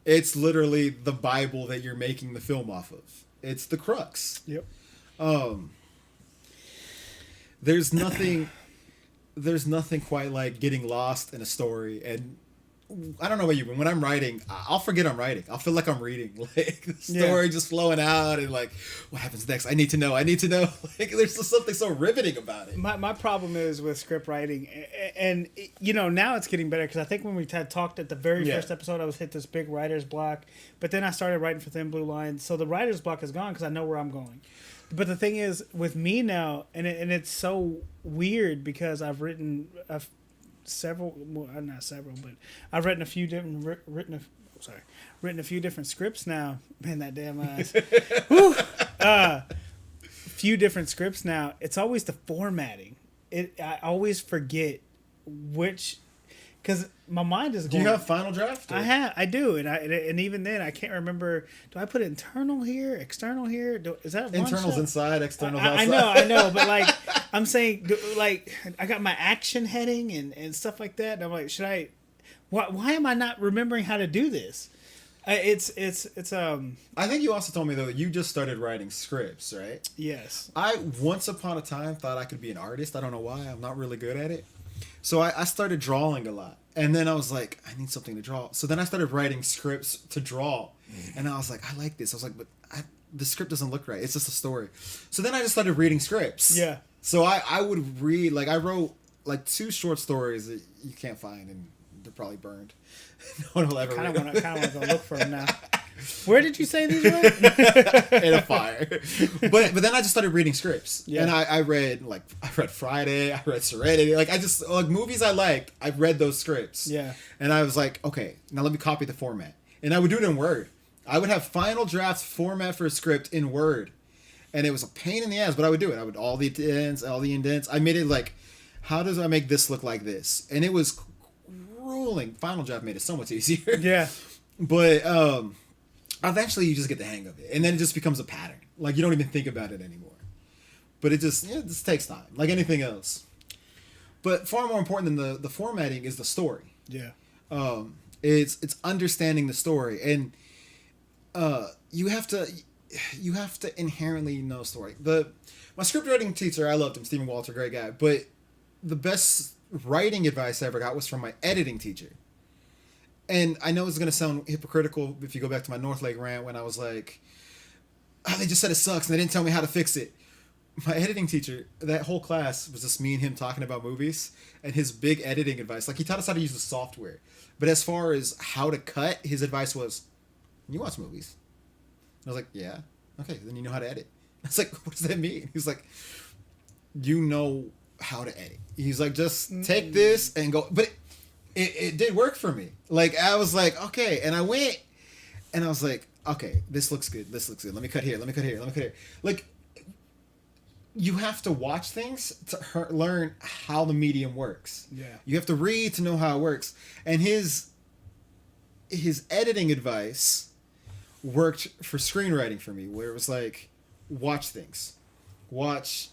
It's literally the Bible that you're making the film off of. It's the crux. Yep. There's nothing quite like getting lost in a story. And I don't know about you, but when I'm writing, I'll forget I'm writing. I'll feel like I'm reading, like the story just flowing out, and like, what happens next? I need to know. Like, there's just something so riveting about it. My problem is with script writing, and now it's getting better because I think when we had talked at the very first episode, I was hit this big writer's block, but then I started writing for Thin Blue Line, so the writer's block is gone because I know where I'm going. But the thing is, with me now, and it's so weird because I've written not several, but I've written a few different written a few different scripts now. Man, that damn eyes. Few different scripts now. It's always the formatting. I always forget which, because my mind is going. Do you have Final Draft? Or? I do, and even then I can't remember. Do I put internal here, external here? Is that one internals shot? inside, externals outside? I know, but like I'm saying, like I got my action heading and stuff like that, and I'm like, should I? Why am I not remembering how to do this? It's I think you also told me though you just started writing scripts, right? Yes. I once upon a time thought I could be an artist. I don't know why. I'm not really good at it. So I started drawing a lot. And then I was like, I need something to draw. So then I started writing scripts to draw. And I was like, I like this. I was like, but the script doesn't look right. It's just a story. So then I just started reading scripts. Yeah. So I would read, like I wrote like 2 short stories that you can't find and they're probably burned. No one will ever read them. I kind of want to go look for them now. Where did you say these were? In a fire. But then I just started reading scripts. Yeah. And I read Friday, I read Serenity. Like movies I liked, I read those scripts. Yeah. And I was like, okay, now let me copy the format. And I would do it in Word. I would have Final Draft format for a script in Word. And it was a pain in the ass, but I would do it. I would all the indents. I made it like, how does I make this look like this? And it was grueling. Final Draft made it so much easier. Yeah. But eventually you just get the hang of it. And then it just becomes a pattern. Like you don't even think about it anymore. But it just takes time. Like anything else. But far more important than the formatting is the story. Yeah. It's understanding the story. And you have to inherently know story. My script writing teacher, I loved him, Stephen Walter, great guy. But the best writing advice I ever got was from my editing teacher. And I know it's going to sound hypocritical if you go back to my North Lake rant when I was like, they just said it sucks and they didn't tell me how to fix it. My editing teacher, that whole class was just me and him talking about movies and his big editing advice. Like he taught us how to use the software. But as far as how to cut, his advice was, you watch movies? I was like, yeah. Okay, then you know how to edit. I was like, what does that mean? He was like, you know how to edit. He's like, just take this and go. But it did work for me. Like, I was like, okay. And I went and I was like, okay, this looks good. This looks good. Let me cut here. Let me cut here. Let me cut here. Like, you have to watch things to learn how the medium works. Yeah. You have to read to know how it works. And his editing advice worked for screenwriting for me, where it was like, watch things. Watch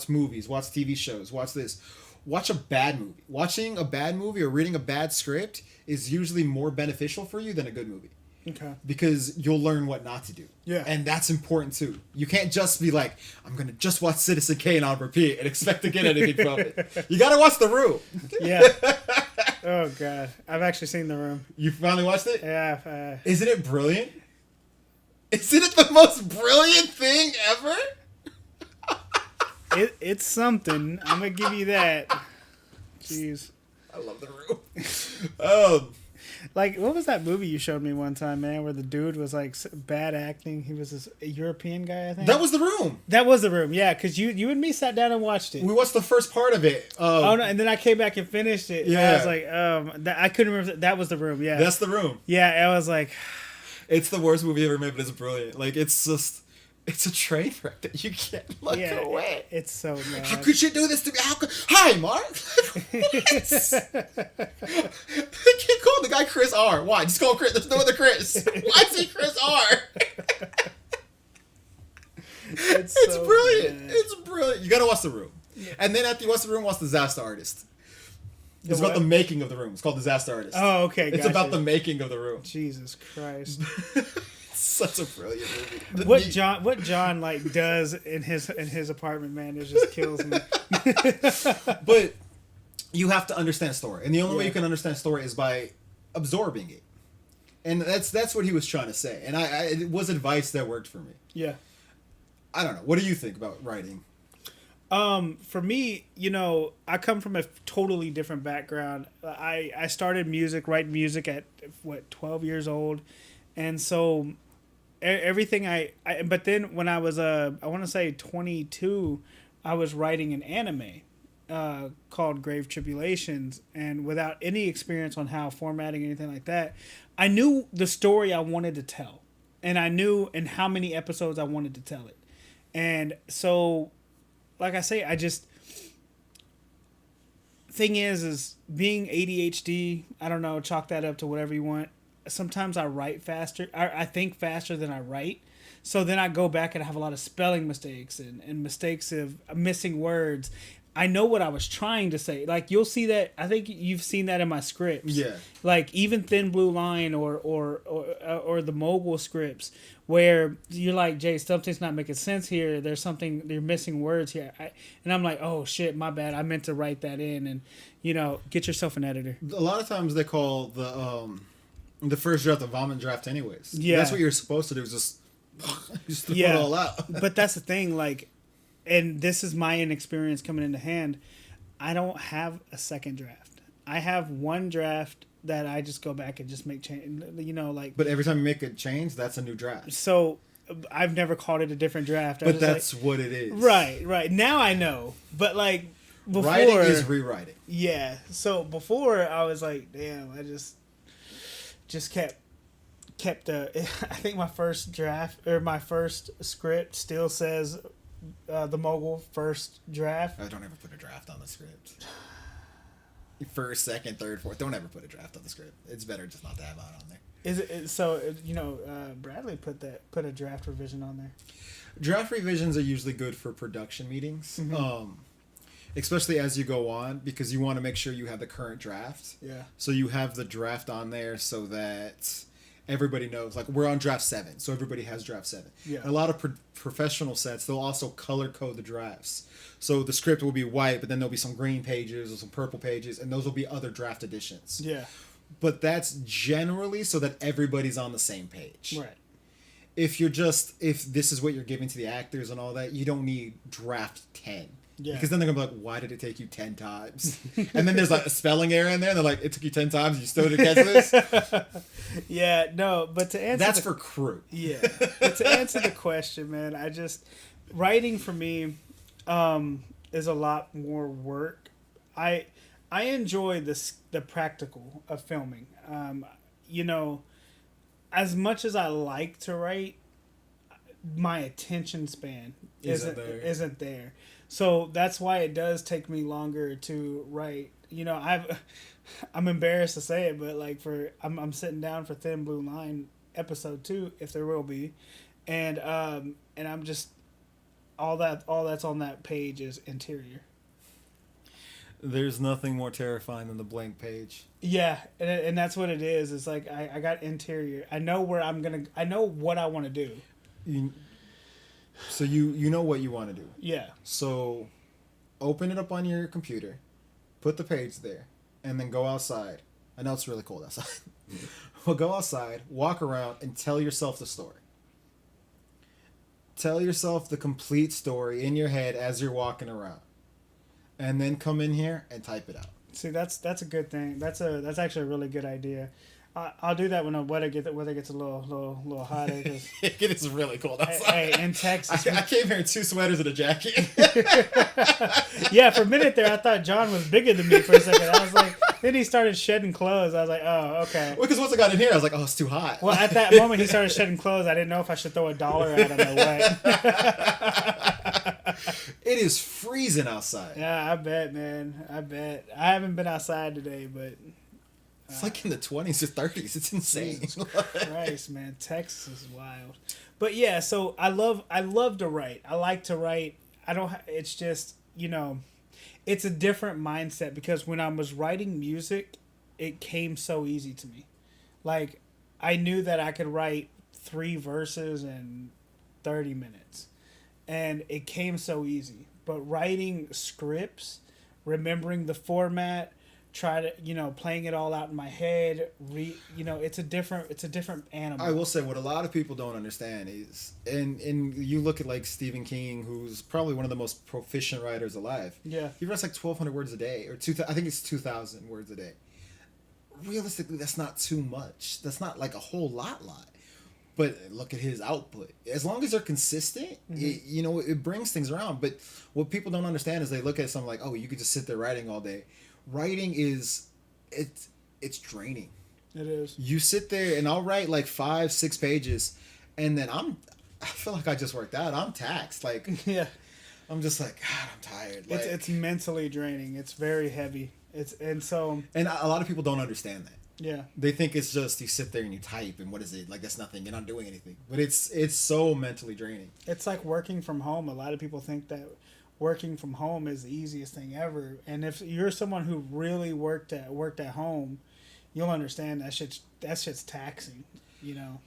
movies, watch TV shows, watch this. Watch a bad movie. Watching a bad movie or reading a bad script is usually more beneficial for you than a good movie. Okay. Because you'll learn what not to do. Yeah. And that's important too. You can't just be like, I'm going to just watch Citizen Kane on repeat and expect to get anything from it. You got to watch The Room. Yeah. Oh, God. I've actually seen The Room. You finally watched it? Yeah. Isn't it brilliant? Isn't it the most brilliant thing ever? It's something. I'm gonna give you that. Jeez. I love The Room. Like, what was that movie you showed me one time, man, where the dude was like bad acting? He was a European guy, I think. That was The Room. That was The Room, yeah. Because you and me sat down and watched it. We watched the first part of it. Oh no! And then I came back and finished it. Yeah. And I was like, I couldn't remember. That was The Room. Yeah. That's The Room. Yeah. I was like, It's the worst movie ever made, but it's brilliant. Like, it's just. It's a train wreck that you can't look away. It's so mad. How could you do this to me? How could... Hi, Mark. The kid called the guy Chris R. Why? Just call Chris. There's no other Chris. Why is he Chris R? It's so brilliant. Bad. It's brilliant. You gotta watch The Room. Yeah. And then after you watch The Room, watch Disaster Artist. It's about the making of The Room. It's called Disaster Artist. Oh, okay. It's about the making of The Room. Jesus Christ. Such a brilliant movie. What John like does in his apartment, man, it just kills me. But you have to understand story, and the only way you can understand story is by absorbing it. And that's what he was trying to say. And it was advice that worked for me. Yeah. I don't know. What do you think about writing? For me, I come from a totally different background. I started writing music at 12 years old, and so everything but then when I was I want to say 22, I was writing an anime called Grave Tribulations, and without any experience on how formatting anything like that, I knew the story I wanted to tell, and I knew in how many episodes I wanted to tell it. And so, like I say, thing is being ADHD, I don't know, chalk that up to whatever you want. Sometimes I write faster. I think faster than I write. So then I go back and I have a lot of spelling mistakes and mistakes of missing words. I know what I was trying to say. Like, you'll see that. I think you've seen that in my scripts. Yeah. Like, even Thin Blue Line or the mobile scripts where you're like, Jay, something's not making sense here. They're missing words here. And I'm like, oh shit, my bad. I meant to write that in. And, get yourself an editor. A lot of times they call the first draft the vomit draft anyways. Yeah. That's what you're supposed to do, is just throw it all out. But that's the thing, like, and this is my inexperience coming into hand, I don't have a second draft. I have one draft that I just go back and just make change, like. But every time you make a change, that's a new draft. So I've never called it a different draft. But that's what it is. Right. Now I know. But like before, writing is rewriting. Yeah. So before I was like, damn, I just kept I think my first draft or my first script still says the mogul first draft. I don't ever put a draft on the script. First, second, third, fourth. Don't ever put a draft on the script. It's better just not to have that on there. Is it so? Bradley put a draft revision on there. Draft revisions are usually good for production meetings, especially as you go on, because you want to make sure you have the current draft. Yeah. So you have the draft on there so that everybody knows. Like, we're on draft 7, so everybody has draft 7. Yeah. A lot of professional sets, they'll also color code the drafts. So the script will be white, but then there'll be some green pages or some purple pages, and those will be other draft editions. Yeah. But that's generally so that everybody's on the same page. Right. If this is what you're giving to the actors and all that, you don't need draft 10. Yeah. Because then they're going to be like, why did it take you 10 times? And then there's like a spelling error in there, and they're like, it took you 10 times, you still didn't catch this? Yeah, no, but to answer... That's for crew. Yeah. But to answer the question, man, writing for me, is a lot more work. I I enjoy the practical of filming. You know, as much as I like to write, my attention span isn't there. So that's why it does take me longer to write. You know, I'm embarrassed to say it, but like I'm sitting down for Thin Blue Line episode 2, if there will be, and I'm just all that's on that page is interior. There's nothing more terrifying than the blank page. Yeah, and that's what it is. It's like I got interior. I know where I know what I want to do. So you know what you want to do. Yeah. So open it up on your computer, put the page there, and then go outside. I know it's really cold outside. Well, go outside, walk around, and tell yourself the story. Tell yourself the complete story in your head as you're walking around. And then come in here and type it out. See, that's a good thing. That's actually a really good idea. I'll do that when the weather gets a little hotter. Cause It is really cold outside. hey, in Texas, I came here in 2 sweaters and a jacket. yeah, for a minute there, I thought John was bigger than me for a second. I was like, then he started shedding clothes. I was like, oh, okay. Well, because once I got in here, I was like, oh, it's too hot. Well, at that moment, he started shedding clothes. I didn't know if I should throw $1 at him or what. It is freezing outside. Yeah, I bet, man. I bet. I haven't been outside today, but It's like in the 20s or 30s. It's insane. Jesus Christ, man. Texas is wild. But yeah, so I love to write. I like to write. It's just, it's a different mindset because when I was writing music, it came so easy to me. Like, I knew that I could write 3 verses in 30 minutes. And it came so easy. But writing scripts, remembering the format, playing it all out in my head, it's a different animal. I will say what a lot of people don't understand is, and you look at like Stephen King, who's probably one of the most proficient writers alive. Yeah. He writes like 1,200 words a day, or I think it's 2,000 words a day. Realistically, that's not too much. That's not like a whole lot. But look at his output. As long as they're consistent, mm-hmm. it brings things around. But what people don't understand is they look at something like, oh, you could just sit there writing all day. Writing it's draining. It is. You sit there and I'll write like 5-6 pages, and then I feel like I just worked out. I'm taxed. Like, yeah, I'm just like, God, I'm tired. Like, it's mentally draining. It's very heavy. And a lot of people don't understand that. Yeah. They think it's just you sit there and you type and what is it? Like, that's nothing. You're not doing anything. But it's so mentally draining. It's like working from home. A lot of people think that working from home is the easiest thing ever. And if you're someone who really worked at home, you'll understand that shit's taxing,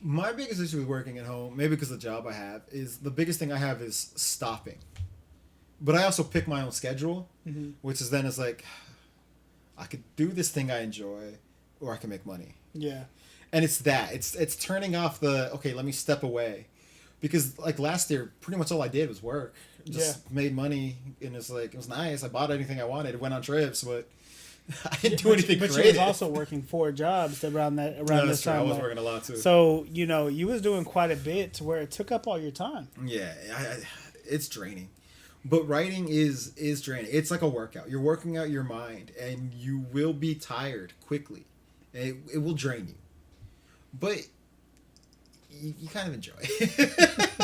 My biggest issue with working at home, maybe because of the job I have, is the biggest thing I have is stopping. But I also pick my own schedule, mm-hmm. which is then it's like, I could do this thing I enjoy, or I can make money. Yeah. And it's turning off okay, let me step away. Because like last year, pretty much all I did was work. Just made money, and it was nice. I bought anything I wanted, went on trips, but I didn't do anything creative. But you was also working 4 jobs around this time. I was working a lot too. So, you was doing quite a bit to where it took up all your time. Yeah, it's draining. But writing is draining. It's like a workout. You're working out your mind, and you will be tired quickly. It will drain you. But you kind of enjoy it.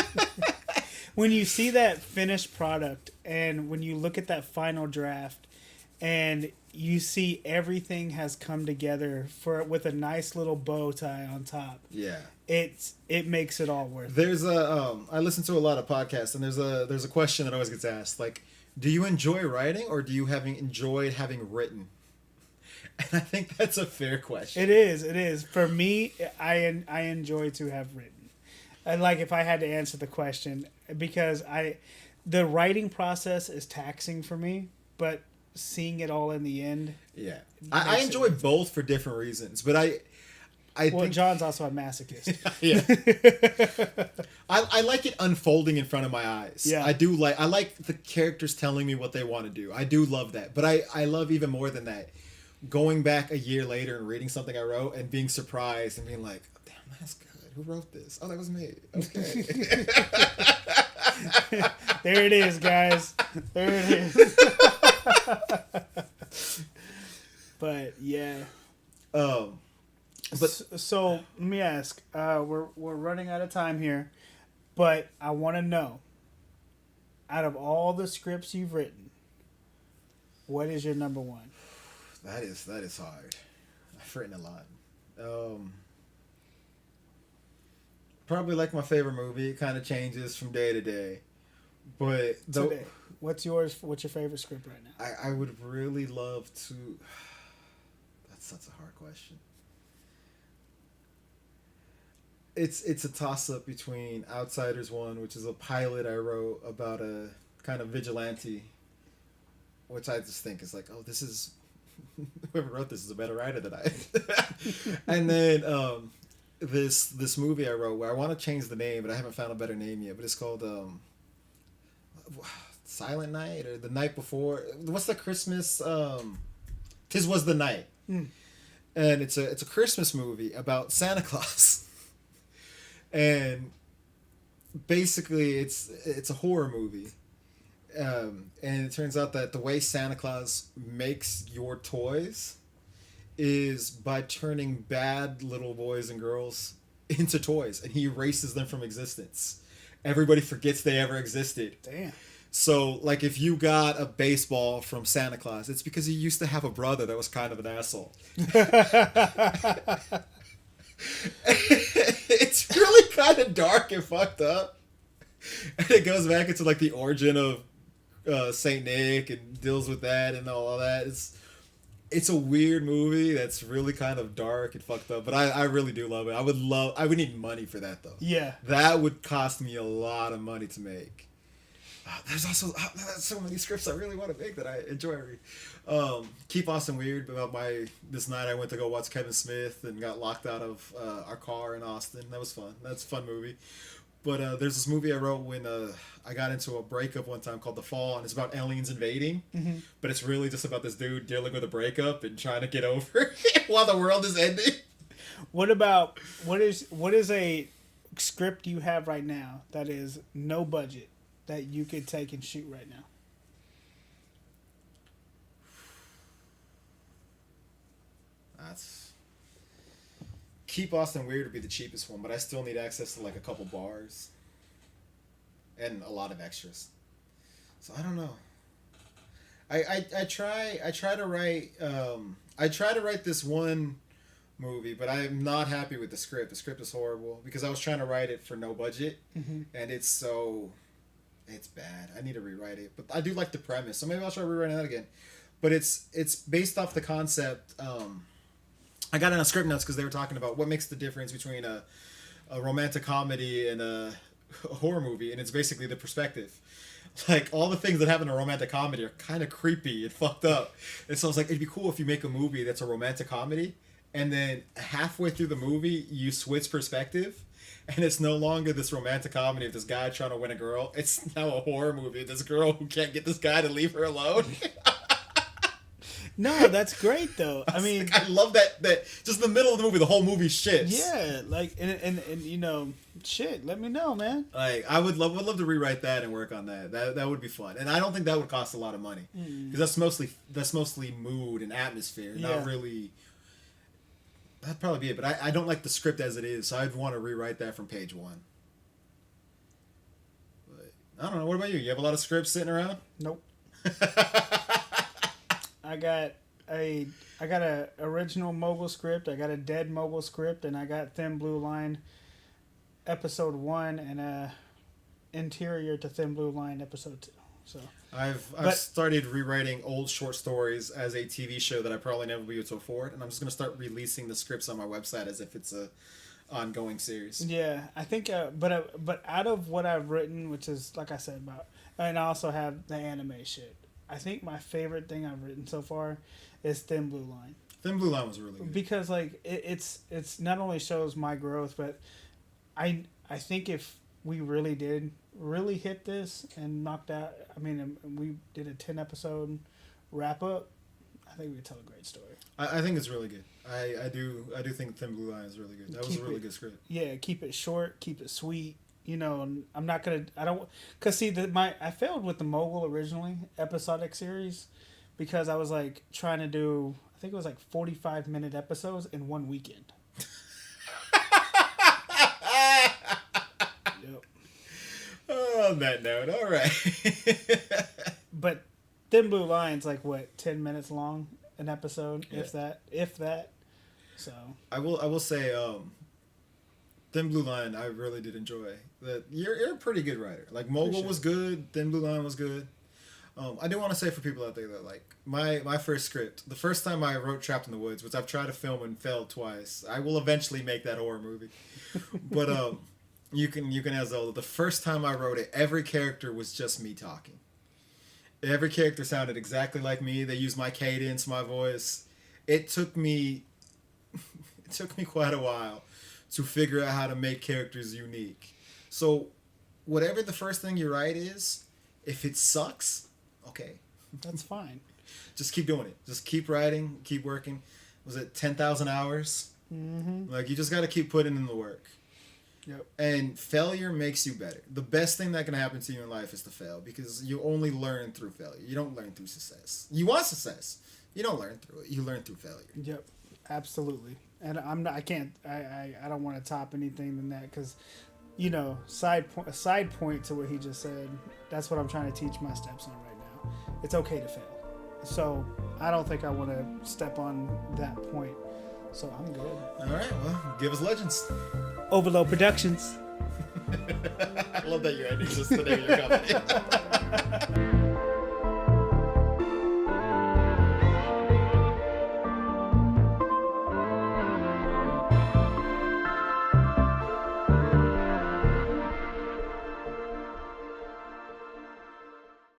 When you see that finished product and when you look at that final draft and you see everything has come together with a nice little bow tie on top. Yeah. It makes it all worth it. There's I listen to a lot of podcasts, and there's a question that always gets asked, like, do you enjoy writing or do you enjoyed having written? And I think that's a fair question. It is. For me, I enjoy to have written. Like if I had to answer the question, because the writing process is taxing for me, but seeing it all in the end. Yeah. I enjoy both for different reasons, but I think John's also a masochist. Yeah. I like it unfolding in front of my eyes. Yeah. I like the characters telling me what they want to do. I do love that. But I love even more than that, going back a year later and reading something I wrote and being surprised and being like, damn, that's good. Who wrote this? Oh, that was me. Okay. There it is, guys. There it is. But yeah. But So let me ask. We're running out of time here, but I want to know. Out of all the scripts you've written, what is your number one? that is hard. I've written a lot. Probably like my favorite movie. It kind of changes from day to day. But Today, what's yours? What's your favorite script right now? I would really love to. That's such a hard question. It's a toss up between Outsiders One, which is a pilot I wrote about a kind of vigilante, which I just think is like, oh, this is whoever wrote this is a better writer than I. And then this movie I wrote where I want to change the name, but I haven't found a better name yet. But it's called Silent Night or The Night Before. What's the Christmas? 'Tis Was the Night, and it's a Christmas movie about Santa Claus. And basically, it's a horror movie, and it turns out that the way Santa Claus makes your toys is by turning bad little boys and girls into toys, and he erases them from existence. Everybody forgets they ever existed. Damn. So, like, if you got a baseball from Santa Claus, it's because he used to have a brother that was kind of an asshole. It's really kind of dark and fucked up, and it goes back into like the origin of Saint Nick and deals with that and all that. It's a weird movie that's really kind of dark and fucked up, but I really do love it. I would need money for that though. Yeah, that would cost me a lot of money to make. There's also so many scripts I really want to make that I enjoy reading. Keep Austin Weird about this night I went to go watch Kevin Smith and got locked out of our car in Austin. That was fun. That's a fun movie. But there's this movie I wrote when I got into a breakup one time called The Fall, and it's about aliens invading. Mm-hmm. But it's really just about this dude dealing with a breakup and trying to get over it while the world is ending. What is a script you have right now that is no budget that you could take and shoot right now? That's Keep Austin Weird would be the cheapest one, but I still need access to like a couple bars and a lot of extras. So I don't know. I try to write this one movie, but I'm not happy with the script. The script is horrible because I was trying to write it for no budget, and it's bad. I need to rewrite it, but I do like the premise, so maybe I'll try rewriting that again. But it's based off the concept. I got it on script notes because they were talking about what makes the difference between a romantic comedy and a horror movie, and it's basically the perspective. Like, all the things that happen in a romantic comedy are kind of creepy and fucked up. And so I was like, it'd be cool if you make a movie that's a romantic comedy, and then halfway through the movie, you switch perspective, and it's no longer this romantic comedy of this guy trying to win a girl. It's now a horror movie of this girl who can't get this guy to leave her alone. No, that's great though. I mean, like, I love that just in the middle of the movie, the whole movie shifts. Yeah, like and you know, shit. Let me know, man. Like, I would love to rewrite that and work on that. That would be fun, and I don't think that would cost a lot of money because that's mostly mood and atmosphere, not really. That'd probably be it, but I don't like the script as it is, so I'd want to rewrite that from page one. But I don't know. What about you? You have a lot of scripts sitting around? Nope. I got a original Mogul script. I got a Dead Mogul script, and I got Thin Blue Line episode 1 and a interior to Thin Blue Line episode 2. So I've started rewriting old short stories as a TV show that I probably never be able to afford, and I'm just gonna start releasing the scripts on my website as if it's a ongoing series. Yeah, I think, but out of what I've written, which is like I said about, and I also have the anime shit. I think my favorite thing I've written so far is Thin Blue Line. Thin Blue Line was really good because like it's not only shows my growth, but I think if we really did hit this and knocked out, I mean, we did a 10 episode wrap up, I think we could tell a great story. I think it's really good. I do think Thin Blue Line is really good. That was a really good script. Yeah, keep it short, keep it sweet. I'm not gonna. I don't. Cause see, I failed with the Mogul originally episodic series, because I was like trying to do. I think it was like 45-minute episodes in one weekend. Yep. On that note, all right. But Thin Blue Line's like what, 10 minutes long an episode, Yeah. if that. So I will say, Thin Blue Line, I really did enjoy. That you're a pretty good writer. Like Mogul was good, Thin Blue Line was good. I do want to say for people out there that like my first script, the first time I wrote Trapped in the Woods, which I've tried to film and failed twice. I will eventually make that horror movie, but you can ask Zelda. The first time I wrote it, every character was just me talking. Every character sounded exactly like me. They used my cadence, my voice. It took me quite a while to figure out how to make characters unique. So, whatever the first thing you write is, if it sucks, okay. that's fine. Just keep doing it. Just keep writing, keep working. Was it 10,000 hours? Mm-hmm. Like, you just got to keep putting in the work. Yep. And failure makes you better. The best thing that can happen to you in life is to fail, because you only learn through failure. You don't learn through success. You want success. You don't learn through it. You learn through failure. Yep. Absolutely. And I don't want to top anything than that, because, a side point to what he just said, that's what I'm trying to teach my stepson right now. It's okay to fail. So I don't think I want to step on that point. So I'm good. All right, well, give us legends. Overload Productions. I love that you're ending this the name of your company.